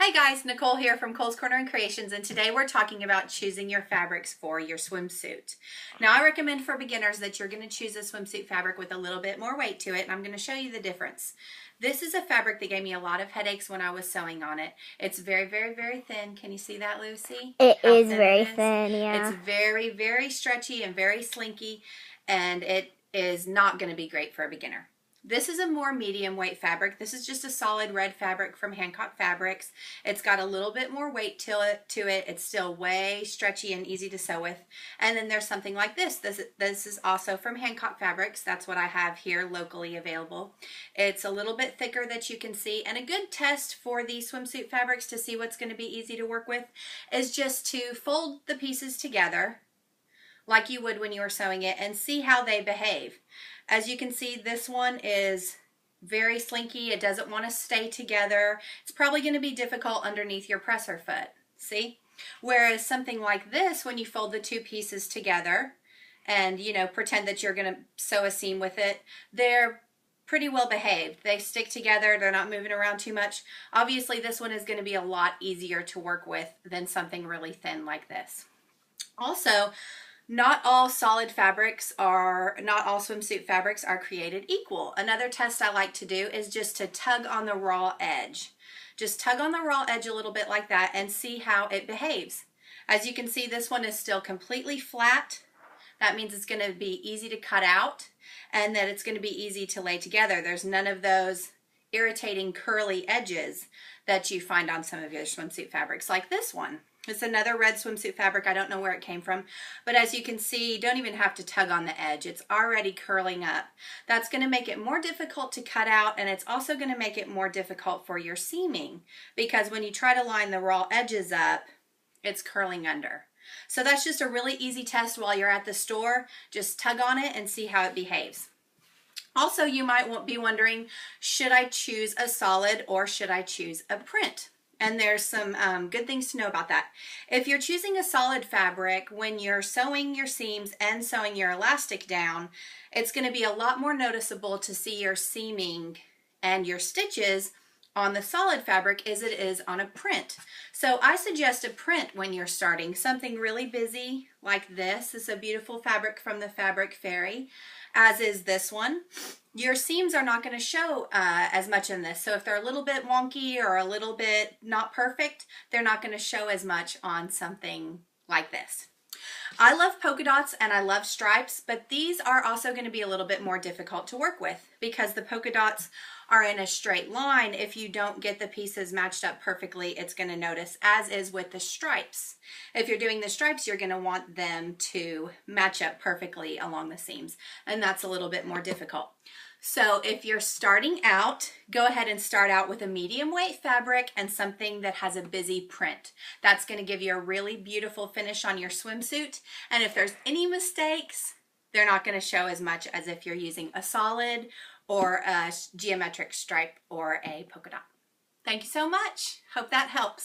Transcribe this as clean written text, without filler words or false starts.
Hi guys, Nicole here from Cole's Corner and Creations, and today we're talking about choosing your fabrics for your swimsuit. Now I recommend for beginners that you're going to choose a swimsuit fabric with a little bit more weight to it, and I'm going to show you the difference. This is a fabric that gave me a lot of headaches when I was sewing on it. It's very, very, very thin. Can you see that, Lucy? It How is thin very it is? thin, yeah. It's very, very stretchy and very slinky, and it is not going to be great for a beginner. This is a more medium weight fabric. This is just a solid red fabric from Hancock Fabrics. It's got a little bit more weight to it. It's still way stretchy and easy to sew with. And then there's something like this. This is also from Hancock Fabrics. That's what I have here locally available. It's a little bit thicker that you can see. And a good test for these swimsuit fabrics to see what's going to be easy to work with is just to fold the pieces together like you would when you were sewing it and see how they behave. As you can see, this one is very slinky. It doesn't want to stay together. It's probably going to be difficult underneath your presser foot. See? Whereas something like this, when you fold the two pieces together and, pretend that you're going to sew a seam with it, they're pretty well behaved. They stick together. They're not moving around too much. Obviously, this one is going to be a lot easier to work with than something really thin like this. Also, not all swimsuit fabrics are created equal. Another test I like to do is just to tug on the raw edge. Just tug on the raw edge a little bit like that and see how it behaves. As you can see, this one is still completely flat. That means it's going to be easy to cut out and that it's going to be easy to lay together. There's none of those irritating curly edges that you find on some of your swimsuit fabrics like this one. It's another red swimsuit fabric. I don't know where it came from, but as you can see, you don't even have to tug on the edge. It's already curling up. That's going to make it more difficult to cut out, and it's also going to make it more difficult for your seaming because when you try to line the raw edges up, it's curling under. So that's just a really easy test while you're at the store. Just tug on it and see how it behaves. Also, you might be wondering, should I choose a solid or should I choose a print? And there's some good things to know about that. If you're choosing a solid fabric, when you're sewing your seams and sewing your elastic down, it's going to be a lot more noticeable to see your seaming and your stitches on the solid fabric as it is on a print. So I suggest a print when you're starting. Something really busy like this. This is a beautiful fabric from the Fabric Fairy, as is this one. Your seams are not going to show as much in this. So if they're a little bit wonky or a little bit not perfect, they're not going to show as much on something like this. I love polka dots and I love stripes, but these are also going to be a little bit more difficult to work with because the polka dots are in a straight line. If you don't get the pieces matched up perfectly, it's going to notice, as is with the stripes. If you're doing the stripes, you're going to want them to match up perfectly along the seams, and that's a little bit more difficult. So if you're starting out, go ahead and start out with a medium weight fabric and something that has a busy print. That's going to give you a really beautiful finish on your swimsuit. And if there's any mistakes, they're not going to show as much as if you're using a solid or a geometric stripe or a polka dot. Thank you so much. Hope that helps.